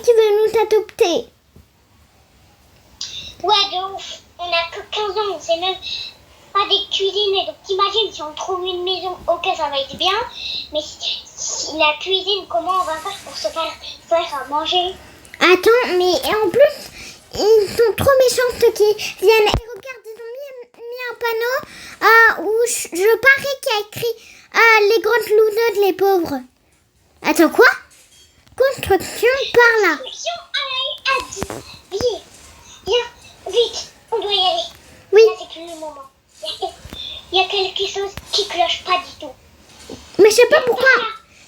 qui veut nous adopter. Ouais, de ouf. On a que 15 ans, on sait même pas des cuisines. Et donc t'imagines si on trouve une maison, ok ça va être bien. Mais si la cuisine, comment on va faire pour se faire à manger? Attends, mais en plus, ils sont trop méchants ceux qui viennent. Et regarde, ils ont mis un panneau où je parie qu'il y a écrit les grandes louneuses, les pauvres. Attends, quoi? Construction par là. Construction à 10. Viens, vite, on doit y aller. Oui. Là, c'est plus le moment. Il y a quelque chose qui cloche pas du tout. Mais je sais pas pourquoi.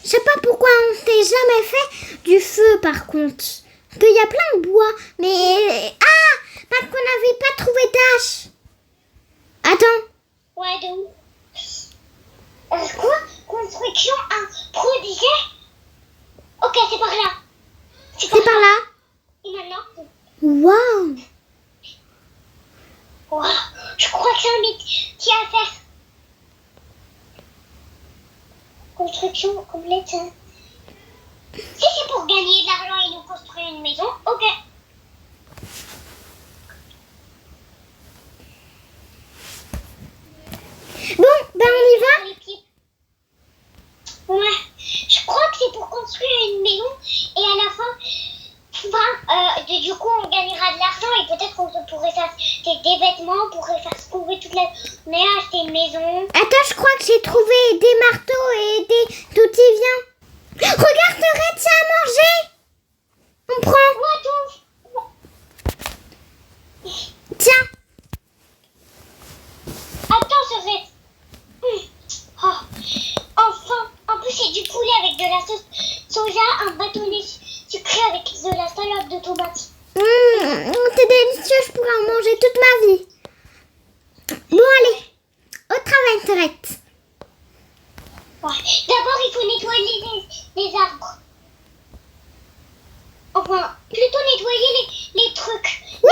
Je sais pas pourquoi on s'est jamais fait du feu par contre. Parce qu'il y a plein de bois. Mais. Ah! Parce qu'on n'avait pas trouvé d'âge. Attends. Ouais, de où? Quoi? Construction à projet? Ok, c'est par là. C'est par là. Et maintenant? Waouh! Wow, je crois que c'est un métier à faire. Construction complète. Si c'est pour gagner de l'argent et nous construire une maison, ok. Bon, ben on y va? Ouais, je crois que c'est pour construire une maison et à la fin, du coup on gagnera de l'argent et peut-être qu'on pourrait s'acheter des vêtements, on pourrait faire ce qu'on veut toute la journée, acheter une maison. Attends, je crois que j'ai trouvé des marteaux et des outils, viens. Regarde, Red, ça a mangé. On prend. Tiens. Attends, ça fait... Enfin, en plus c'est du poulet avec de la sauce soja, un bâtonnet sucré avec de la salade de tomates. C'est délicieux, je pourrais en manger toute ma vie. Bon, allez, au travail, Torette. Ouais. D'abord, il faut nettoyer les arbres. Enfin, plutôt nettoyer les trucs. Oui.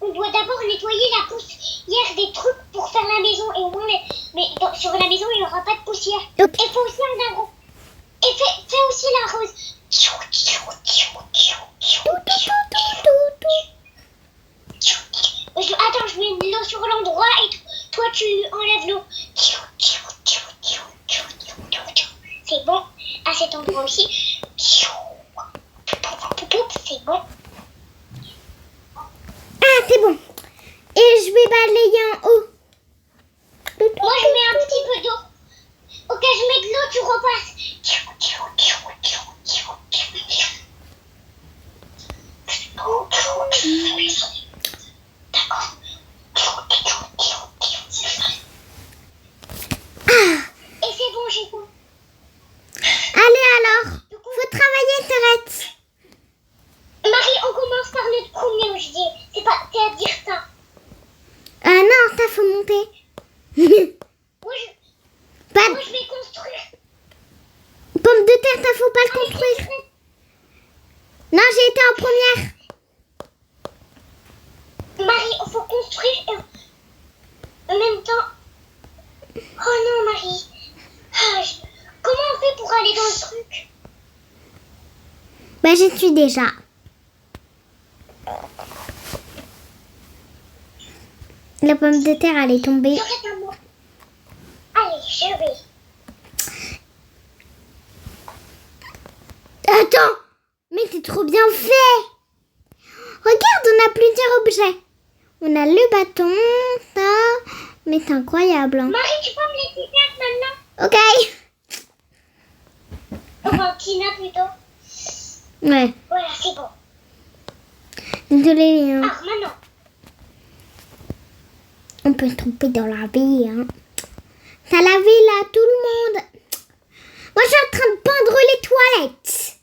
On doit d'abord nettoyer la poussière des trucs pour faire la maison. Et au moins, sur la maison, il n'y aura pas de poussière. Ok. Et faut aussi un arbre. Et fais aussi la rose. Attends, je mets de l'eau sur l'endroit et toi tu enlèves l'eau. C'est bon. À cet endroit aussi. C'est bon. Ah, c'est bon. Et je vais balayer en haut. Moi, je mets un petit peu d'eau. Ok, je mets de l'eau, tu repasses. D'accord. Et c'est bon, j'ai bon. Allez alors, faut travailler, Torette. Marie, on commence par le premier, je dis. C'est à dire ça. Non, ça faut monter. Moi, je vais construire. Pomme de terre, ça faut pas le construire. Non, j'ai été en première. Marie, il faut construire et en même temps. Oh non, Marie. Comment on fait pour aller dans le truc? Bah, j'y suis déjà. La pomme de terre, elle est tombée. Allez, je vais. Attends, mais c'est trop bien fait. Regarde, on a plusieurs objets. On a le bâton, ça. Mais c'est incroyable. Hein. Marie, tu peux me laisser faire maintenant? Ok. Enfin, Tina plutôt. Ouais. Voilà, c'est bon. Désolée. Hein. Alors maintenant. On peut se tromper dans la vie. Hein. Ça lavé là, tout le monde. Moi, je suis en train de peindre les toilettes.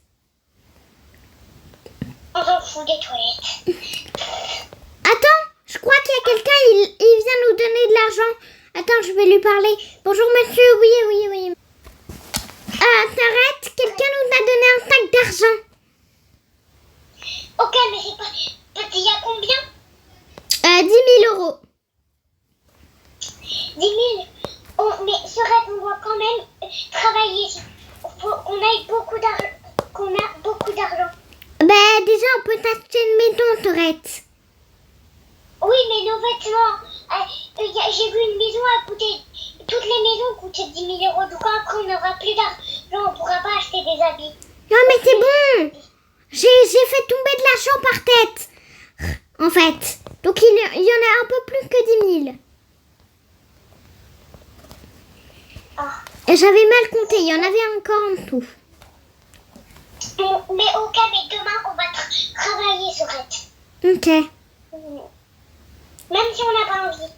On s'en fout des toilettes. Attends, je crois qu'il y a quelqu'un, il vient nous donner de l'argent. Attends, je vais lui parler. Bonjour monsieur, oui. T'arrêtes, quelqu'un nous a donné un sac d'argent. Ok, mais c'est pas... Il y a combien? 10 000 euros. 10 000. Mais Serette, on doit quand même travailler. On a beaucoup qu'on a beaucoup d'argent. Ben, déjà, on peut t'acheter une maison, Torette. Oui, mais nos vêtements. J'ai vu une maison à coûter. Toutes les maisons coûtaient 10 000 euros. Donc après, on n'aura plus d'argent. On ne pourra pas acheter des habits. Non, mais c'est bon. J'ai fait tomber de l'argent par tête. En fait. Donc, il y en a un peu plus que 10 000. Ah. Et j'avais mal compté. Il y en avait encore en dessous. Mais ok, mais demain, on va travailler, Sorette. Ok. Même si on n'a pas envie.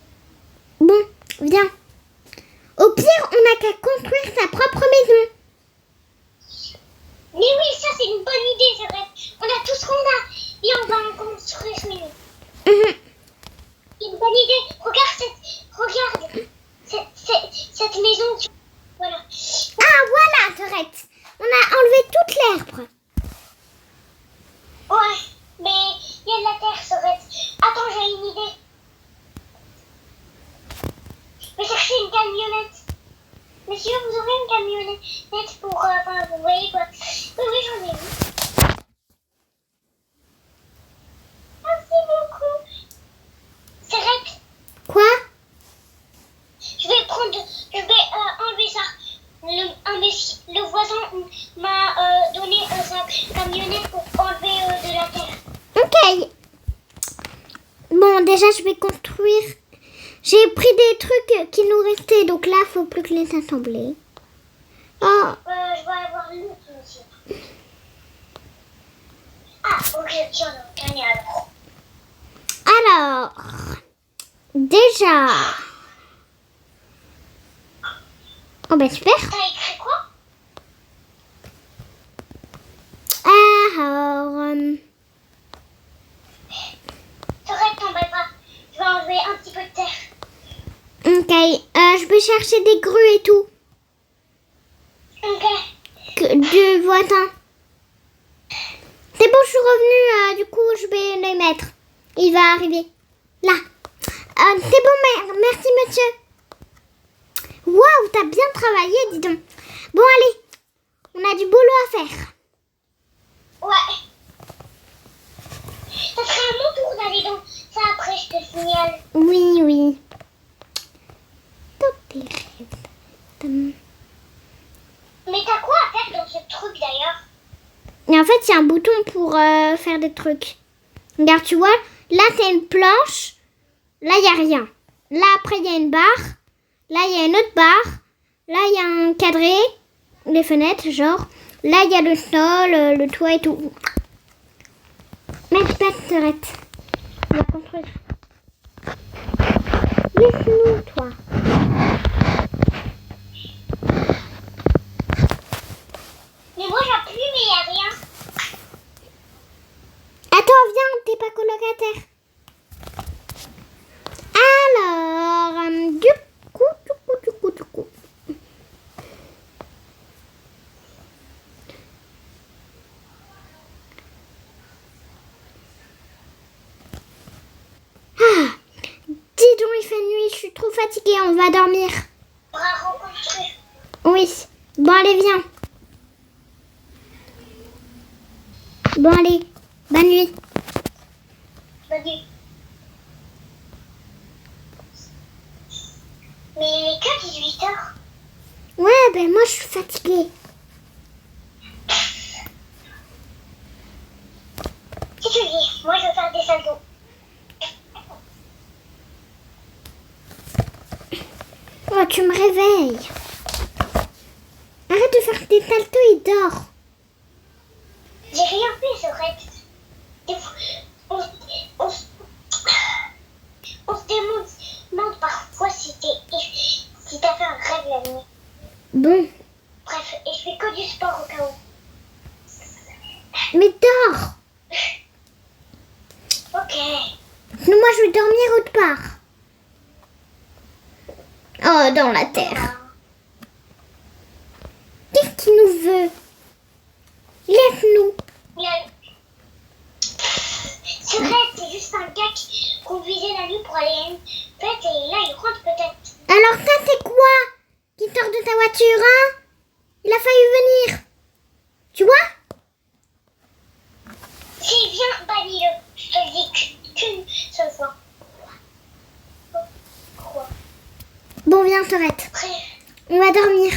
Bon, viens. Au pire, on n'a qu'à construire sa propre maison. Mais oui, ça c'est une bonne idée, Sorette. On a tout ce qu'on a. Et on va en construire une. Une bonne idée. Regarde cette maison. Voilà. Ah, voilà, Torette. On a enlevé toute l'herbe. Ouais, mais il y a de la terre, Sorette. Attends, j'ai une idée. Je vais chercher une camionnette. Monsieur, vous aurez une camionnette pour... Enfin, vous voyez quoi. Oui, j'en ai une. Merci beaucoup. Sorette, Quoi? je vais enlever ça. Le voisin m'a donné sa camionnette pour enlever de la terre. Ok. Bon, déjà, je vais construire. J'ai pris des trucs qui nous restaient. Donc là, il faut plus que les assembler. Oh. Je vais avoir l'autre, monsieur. Ah, ok, j'en ai gagné alors. Alors, déjà. Oh ben super. T'as écrit quoi? Alors, Sorette, t'embête pas. Je vais enlever un petit peu de terre. ok. Je vais chercher des grues et tout. Ok. Du voisin. C'est bon, je suis revenue. Du coup, je vais les mettre. Il va arriver. Là. C'est bon, merci monsieur. Waouh, t'as bien travaillé, dis donc. Bon, allez. On a du boulot à faire. Ouais. Ça sera à mon tour d'aller dans ça après, je te signale. Oui. Mais t'as quoi à faire dans ce truc d'ailleurs? Et en fait, c'est un bouton pour faire des trucs. Regarde, tu vois, là, c'est une planche. Là, il n'y a rien. Là, après, il y a une barre. Là, il y a une autre barre. Là, il y a un cadré. Les fenêtres, genre. Là, il y a le sol, le toit et tout. Mais pas de Torette. On va construire. Laisse-nous, toi. Mais moi j'appuie, mais il n'y a rien. Attends, viens, t'es pas colocataire. Alors, du coup. Ah, dis donc, il fait nuit, je suis trop fatiguée, on va dormir. On va reconstruire. Oui, bon allez, viens. Bon allez, bonne nuit. Bonne nuit. Mais il n'est que 18h. Ouais, ben moi je suis fatiguée. Si tu dis, moi je vais faire des saltos. Oh, tu me réveilles. Arrête de faire des saltos et dors. J'ai rien fait, Sorette. On se demande parfois si t'as fait un rêve la nuit. Bon, Bref, et je fais que du sport au cas où. mais dors. Ok. Sinon moi je vais dormir autre part. Oh, dans la terre. Qu'est-ce qu'il nous veut? Laisse-nous. Sorette, c'est juste un gars qui conduisait la nuit pour aller à une fête et là il rentre peut-être. Alors ça c'est quoi? Qui sort de ta voiture, hein? Il a failli venir. va dormir.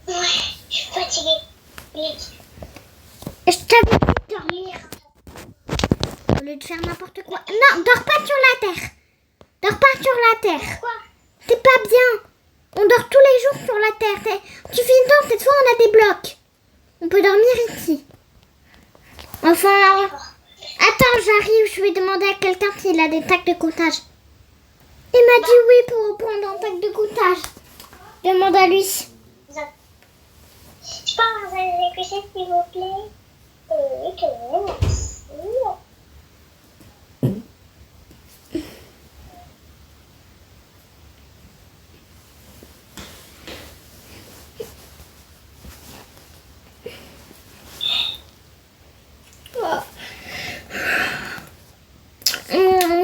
Ouais, je suis fatiguée. Je t'avais dit de dormir. Au lieu de faire n'importe quoi. Non, dors pas sur la terre. Dors pas sur la terre. Pourquoi? C'est pas bien. On dort tous les jours sur la terre. Tu finis cette fois on a des blocs. On peut dormir ici. Enfin, attends, j'arrive. Je vais demander à quelqu'un s'il a des tacs de comptage. Il m'a dit oui pour prendre un tac de comptage. Demande à lui. Je peux avoir un écouter s'il vous plaît? Ok, merci.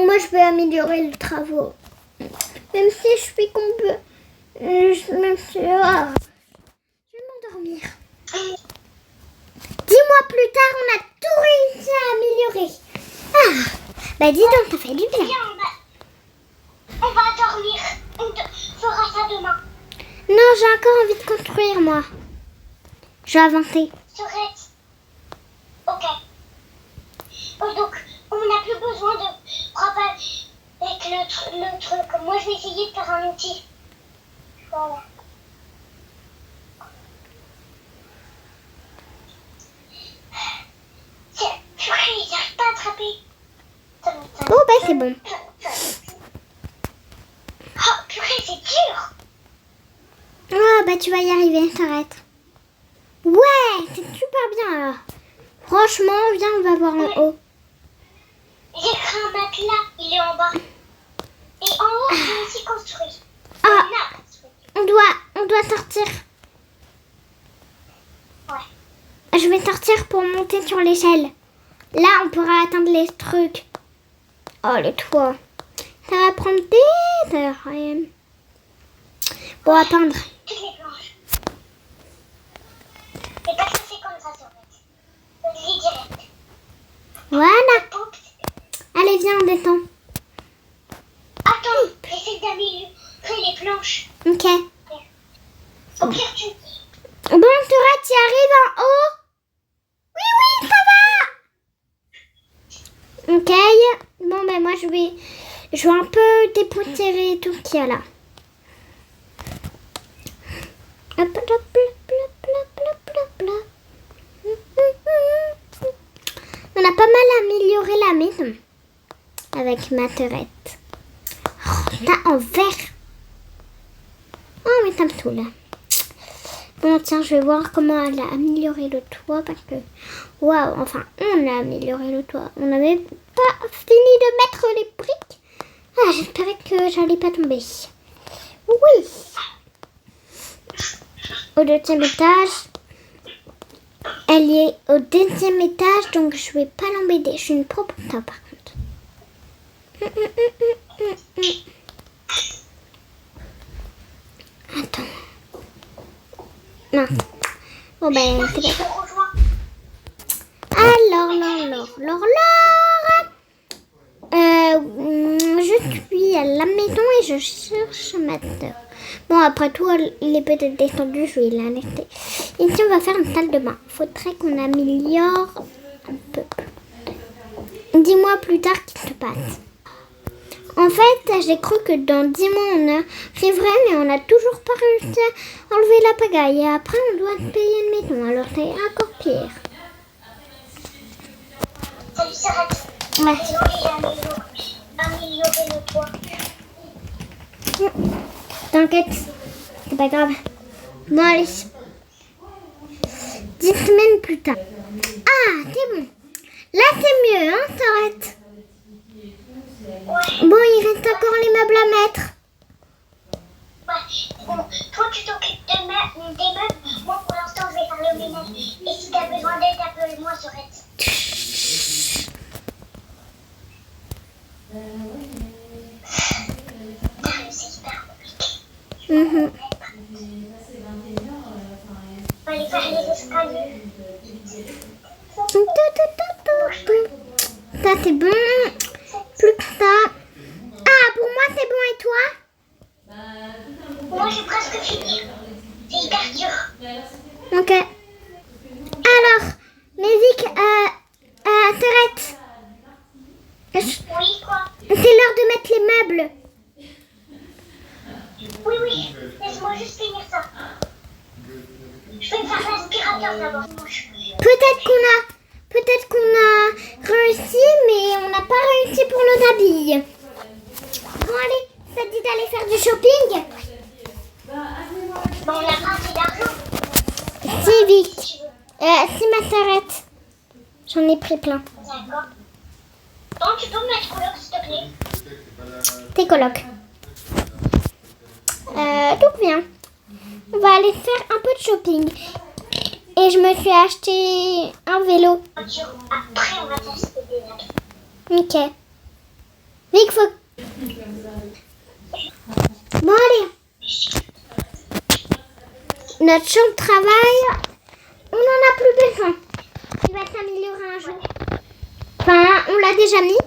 Moi, je vais améliorer les travaux. Même si je suis qu'on peut. Même si. Je vais m'endormir. 10 mois plus tard, on a tout réussi à améliorer. Ah, bah dis donc, ça fait du bien. Viens, on va dormir. On fera ça demain. Non, j'ai encore envie de construire, moi. Je vais avancer. Sorette. Ok. Oh, donc, on n'a plus besoin de frapper avec le truc. Moi, je vais essayer de faire un outil. Voilà. Purée, j'arrive pas à attraper. Oh, bah c'est bon. Oh, purée, c'est dur. Ah, bah tu vas y arriver, t'arrêtes. Ouais, c'est super bien alors. Franchement, viens, on va voir en haut. J'ai créé un matelas, il est en bas. Et en haut, j'ai aussi construit. Ah, On a construit. on doit sortir. Ouais. Je vais sortir pour monter sur l'échelle. Là, on pourra atteindre les trucs. Oh, le toit. Ça va prendre des heures. Pour atteindre. Toutes les planches. Et parce que c'est comme ça, sur fait. On lit direct. Voilà. Poup. Allez, viens, on descend. Attends, j'essaie d'améliorer les planches. Ok. Au pire, tu... Bon, Tourette, tu arrives en haut? Oui, ça va. Ok. Bon, ben moi, je vais un peu dépoussiérer tout ce qu'il y a là. Hop, hop, hop, hop, hop, hop, hop, hop. On a pas mal amélioré la maison avec ma Tourette. Oh, t'as en verre. Oh, mais ça me saoule. Bon, tiens, je vais voir comment elle a amélioré le toit parce que... Waouh, enfin, on a amélioré le toit. On n'avait pas fini de mettre les briques. Ah, j'espérais que j'allais pas tomber. Oui. Au deuxième étage. Elle est au deuxième étage, donc je vais pas l'embêter. Je suis une pro pour ça, par contre. Attends. Non. Bon ben, c'est Je bon. vous rejoins. Alors. Je suis à la maison et je cherche ma sœur. Bon, après tout, il est peut-être descendu, je vais la laisser. Ici, on va faire une salle de bain. Faudrait qu'on améliore un peu. Dis-moi plus tard ce qui se passe. En fait, j'ai cru que dans 10 mois, on arriverait, mais on n'a toujours pas réussi à enlever la pagaille. Et après, on doit se payer une maison, alors c'est encore pire. Salut, Sarah. Ouais. Désolée, j'ai amélioré le toit. T'inquiète, c'est pas grave. Bon, allez. 10 semaines plus tard. Ah, c'est bon. Là, c'est mieux, hein, Sarette. Ouais. Bon, il reste encore les meubles à mettre. Ouais. Bon, toi, tu t'occupes des meubles. Moi, pour l'instant, je vais faire le ménage. Et si t'as besoin d'aide, appelle-moi, Sorette. C'est hyper compliqué. On va aller faire les escaliers. Ça, c'est bon. Plus que ça. Ah, pour moi, c'est bon. Et toi? Moi, j'ai presque fini. C'est hyper dur. Ok. Alors, musique, s'arrête. Oui, quoi? C'est l'heure de mettre les meubles. Oui, oui. Laisse-moi juste finir ça. Je vais me faire l'aspirateur d'abord. Peut-être qu'on a réussi, mais on n'a pas réussi pour nos habits. Bon, allez, ça te dit d'aller faire du shopping? Bon, on a pas assez d'argent. Si, vite. Si ma s'arrête. J'en ai pris plein. D'accord. Bon, tu peux me mettre coloc, s'il te plaît? Tes colocs. Donc viens. On va aller faire un peu de shopping. Et je me suis acheté un vélo. Après, on va t'acheter des nappes. Ok. Vic, faut... Bon, allez. Notre champ de travail, on n'en a plus besoin. Il va s'améliorer un jour. Enfin, on l'a déjà mis.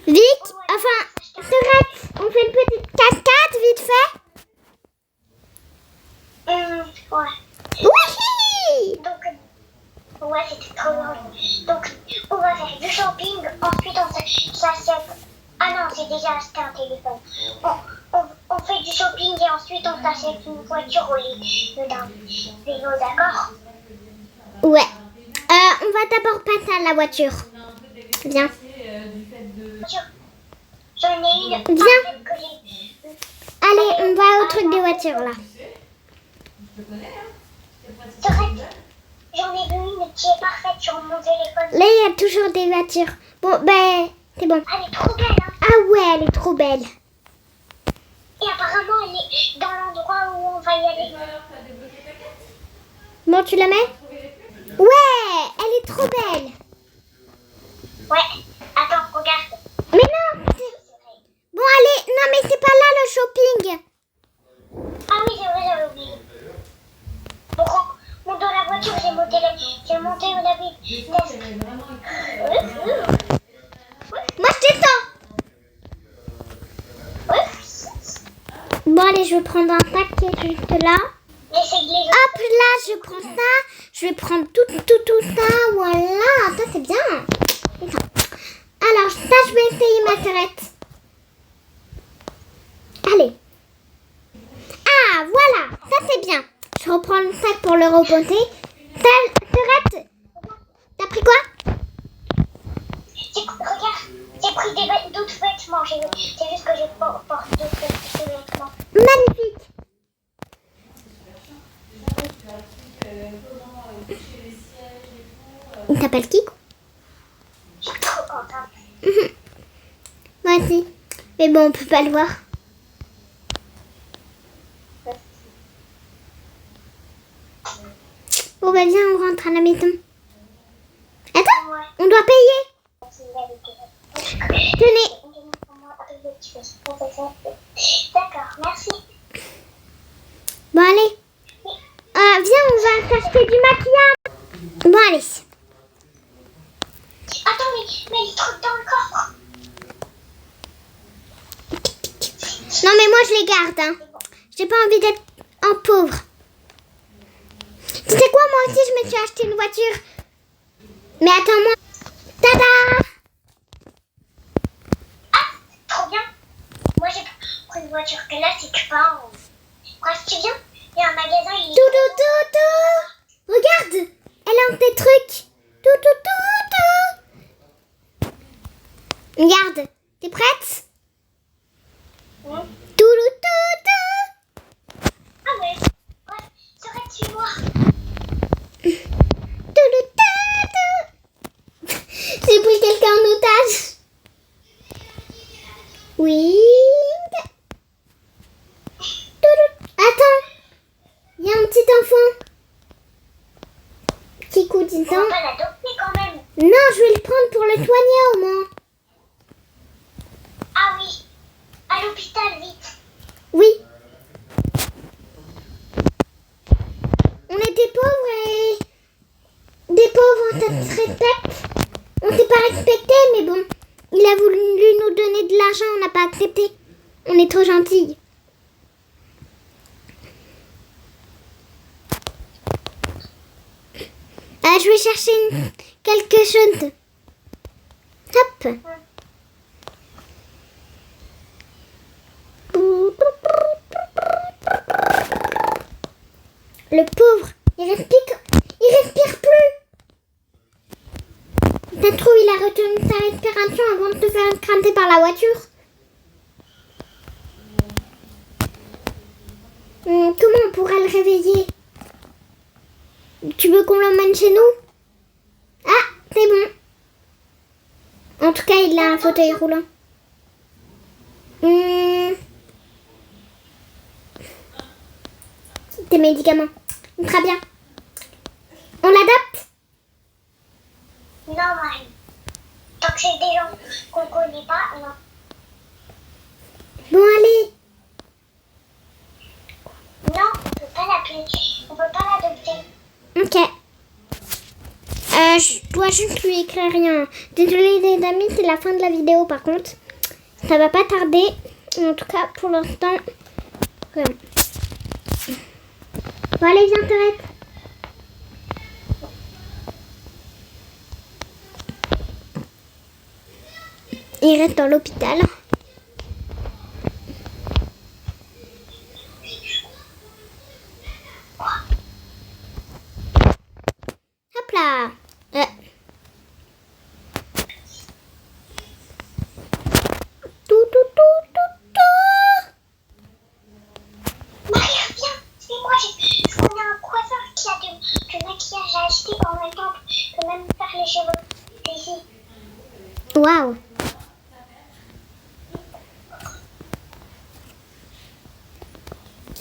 Vic, enfin, Sorette, on fait une petite cascade vite fait. Ouais. Oui. Donc, ouais, c'était trop drôle. Donc, on va faire du shopping. Ensuite, on s'achète. Ah non, j'ai déjà acheté un téléphone. On fait du shopping et ensuite on s'achète une voiture au lieu d'un vélo, d'accord? Ouais. On va d'abord passer à la voiture. Viens. J'en ai une. Viens. Que j'ai... Allez, on va au truc des voitures là. Sorette, j'en ai vu une qui est parfaite sur mon téléphone. Là, il y a toujours des voitures. Bon, ben, c'est bon. Elle est trop belle, hein? Ah ouais, elle est trop belle. Et apparemment, elle est dans l'endroit où on va y aller. Bon, tu la mets? Ouais, elle est trop belle. Ouais, attends, regarde. Mais non. Bon, allez, non, mais c'est pas là le shopping. Ah oui, c'est vrai, j'avais oublié. Bon, dans la voiture, j'ai monté la vitesse. Moi, je descends. Bon, allez, je vais prendre un sac qui est juste là. Hop, là, je prends ça. Je vais prendre tout ça. Voilà, ça, c'est bien. Alors, ça, je vais essayer ma serrette. Allez. Ah, voilà, ça, c'est bien. Je reprends le sac pour le reposer. Serrette, t'as pris quoi? Regarde, j'ai pris d'autres vêtements. C'est juste que j'ai porté d'autres vêtements. Magnifique. Il t'appelle qui? Je suis trop contente. Moi aussi. Mais bon, on peut pas le voir. Bon, bah viens, on rentre à la maison. Attends, Ouais. on doit payer. Tenez. D'accord, merci. Bon, allez. Viens, on va s'acheter du maquillage. Bon, allez. Attends, mais les trucs dans le coffre. Non, mais moi, je les garde. Hein. J'ai pas envie d'être en pauvre. Tu sais quoi, moi aussi, je me suis acheté une voiture. Mais attends-moi. Tada! Ah, trop bien. Moi, j'ai pris une voiture que là, c'est que pas. Bref, tu viens? Il y a un magasin, il est... Tout. Regarde, elle a des trucs. Tout. Regarde, t'es prête? Hein? Tout. Ah ouais. Ouais, Sorette, suis-moi. J'ai pris quelqu'un en otage. Oui. Attends. Il y a un petit enfant. Petit coup, dis On donc. va pas l'adopter quand même. Non, je vais le prendre pour le soigner au moins. Ah oui. À l'hôpital, vite. Oui. On est des pauvres et... Des pauvres, ça se respecte. On s'est pas respecté, mais bon. Il a voulu nous donner de l'argent, on n'a pas accepté. On est trop gentils. Je vais chercher quelque chose. Hop. Le pauvre, il respire plus. Ça se trouve, il a retenu sa respiration avant de se faire écraser par la voiture. Comment on pourrait le réveiller? Tu veux qu'on l'emmène chez nous? Ah, c'est bon. En tout cas, il a un fauteuil roulant. Des médicaments. Très bien. On l'adapte? Non, Marie. Tant que c'est des gens qu'on connaît pas, non. Bon, allez. Non, on peut pas l'appeler. On peut pas l'adopter. Ok. Je dois juste lui écrire rien. Désolée les amis, c'est la fin de la vidéo par contre. Ça va pas tarder. En tout cas, pour l'instant. Voilà. Bon, allez, viens, t'arrête. Il reste dans l'hôpital. Hop là. Marie, viens. C'est moi. Je connais un coiffeur qui a du maquillage à acheter en même temps que même faire les cheveux. C'est ici. Waouh.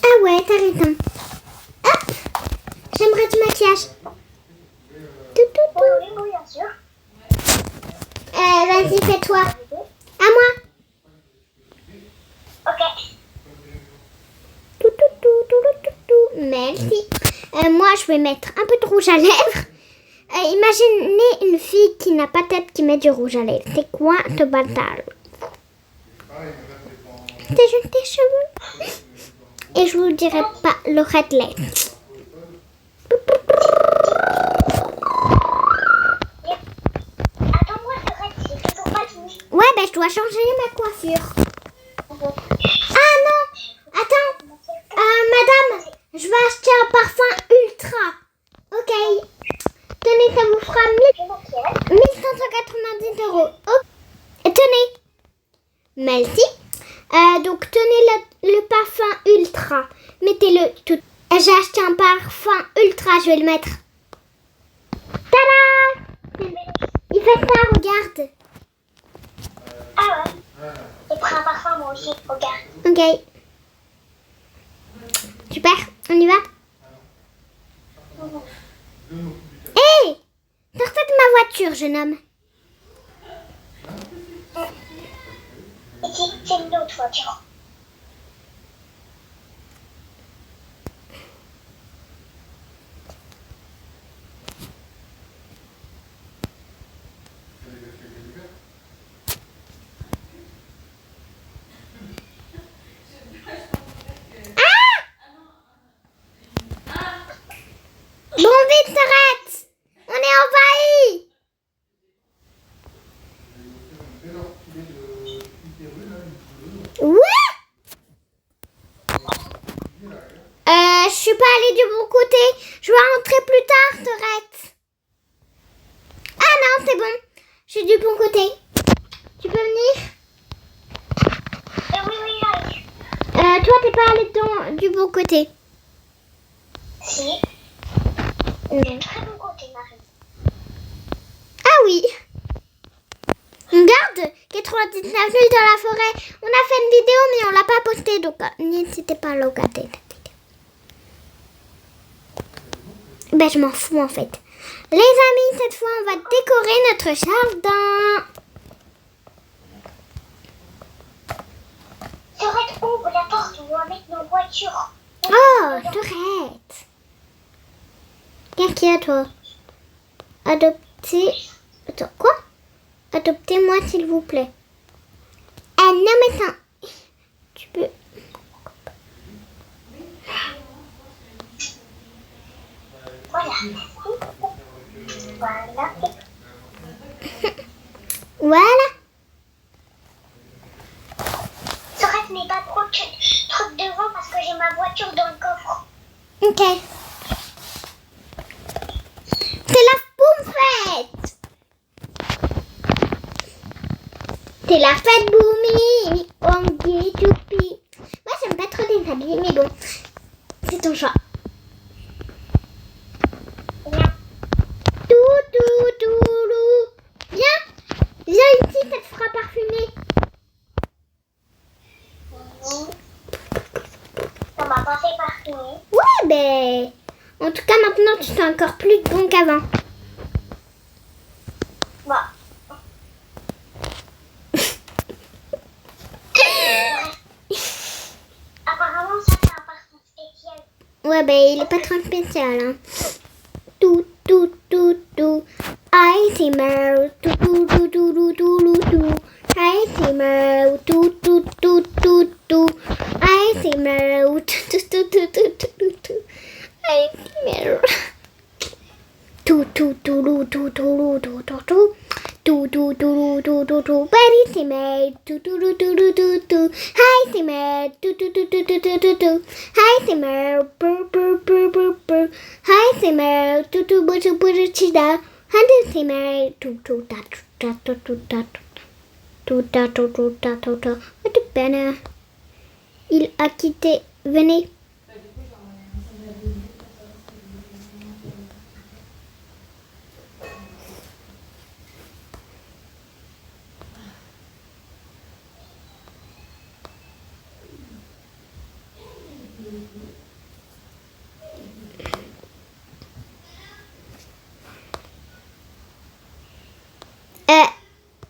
Ah ouais, t'as raison. Hop. J'aimerais du maquillage. Oui, bien sûr. Vas-y, fais-toi. À moi. Ok. Merci. Moi, je vais mettre un peu de rouge à lèvres. Imaginez une fille qui n'a pas de tête qui met du rouge à lèvres. C'est quoi ce bâtard? C'est juste des cheveux. Et je vous dirai pas le red lait. Attends-moi, c'est toujours pas fini. Ouais, ben je dois changer ma coiffure. Ah non. Attends. Madame, je vais acheter un parfum ultra. Ok. Tenez, ça vous fera 1190 €. Oh. Tenez. Merci. Donc, tenez le parfum ultra. Mettez-le tout. J'ai acheté un parfum ultra. Je vais le mettre. Tada! Il fait ça, regarde. Ah ouais. Et prends un parfum, moi aussi. Regarde. Ok. Super. On y va? Hé! Sortez de ma voiture, jeune homme. Ici, c'est une autre voiture. Bon, vite, s'arrête! On est envahi! Ouais? Je suis pas allée du bon côté. Je vais rentrer plus tard, Torette. Ah non, c'est bon. Je suis du bon côté. Tu peux venir? Oui, j'arrive. Toi, t'es pas allé du bon côté. Si. Non. Très bon côté, Marie. Ah oui. Regarde, 99 000 dans la forêt. On a fait une vidéo, mais on l'a pas postée, donc n'hésitez pas à la regarder. Ben, je m'en fous en fait. Les amis, cette fois, on va décorer notre jardin. Torette, ouvre la porte, on va mettre nos voitures. Oh, Torette. Qu'est-ce qu'il y a, toi? Adopter... Attends, quoi? Adoptez-moi, s'il vous plaît. Ah non, mais attends. Tu peux... Voilà. Voilà. Voilà. Sorette, mais pas trop devant parce que j'ai ma voiture dans le coffre. Ok. C'est la poufette. C'est la fête Boumi. On dit choupi. Moi, j'aime pas trop les habits, mais bon. C'est ton choix. Viens. Touloulou. Viens. Viens ici, ça te fera parfumer. Ça m'a pas fait parfumer. Ouais, ben... En tout cas, maintenant, tu sens encore plus bon qu'avant. Bon. Apparemment, ça, c'est un parfum spécial. Ouais, ben, il est pas trop spécial, hein. Tout. I see Mary. Tout. I see Mary. Tout. I see Mary. Tout. I see Mary. Tout. Buddy see Mary. Tout. Hi see Mary. Tout. Hi see Mary. Hi see Mary. Tout. Chida. Handy see Mary. Tout. Peine. Il a quitté. Venez.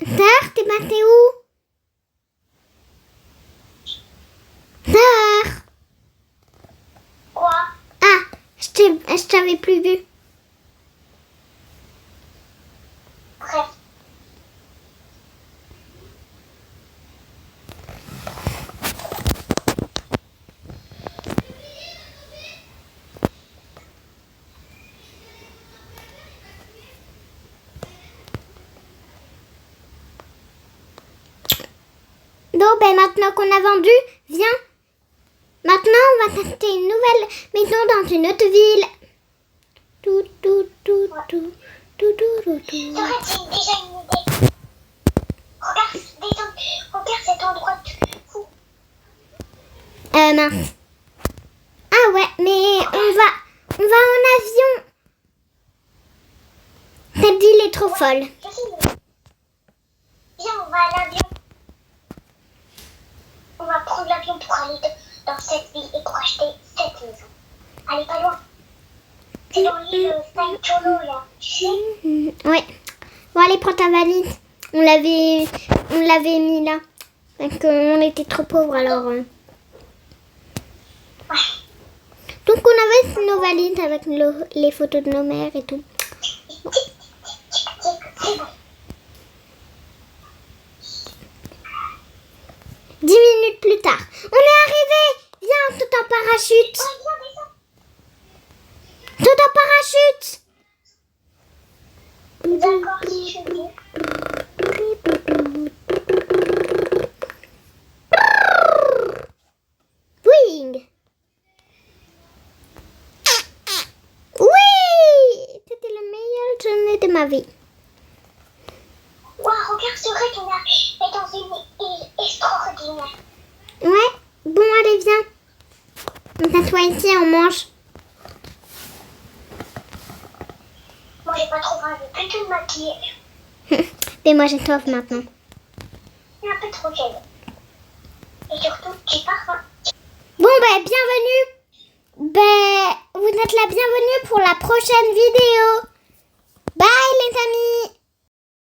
Sœur, t'es passée où? Sœur. Quoi? Ah, je t'avais plus vu. Bref. Donc, ben maintenant qu'on a vendu, viens. Maintenant, on va s'acheter une nouvelle maison dans une autre ville. Tout. Sorette, j'ai déjà une idée. Regarde cet endroit de fou. Mince. Ah ouais, mais on va en avion. Cette ville est trop folle. Je sais. Viens, on va à l'avion. On va prendre l'avion pour aller dans cette ville et pour acheter cette maison. Allez, pas loin. C'est dans l'île San Cholo, là. Tu sais? Ouais. Bon, allez, prends ta valise. On l'avait mis là. Parce qu'on était trop pauvres alors. Ouais. Donc on avait nos valises avec les photos de nos mères et tout. Bon. C'est bon. 10 minutes plus tard. On est arrivé. Viens, tout en parachute. Tout en parachute. D'accord, si je veux. Wing. Oui, c'était la meilleure journée de ma vie. Waouh, regarde ce raid, on est dans une île extraordinaire. Ouais, bon, allez, viens. On s'assoit ici, on mange. Moi, j'ai pas trop envie plutôt de maquiller. Mais moi, j'ai soif maintenant. Il est un peu trop gêné. Et surtout, j'ai pas faim. Bon, ben, bienvenue. Ben, vous êtes la bienvenue pour la prochaine vidéo. Bye, les amis.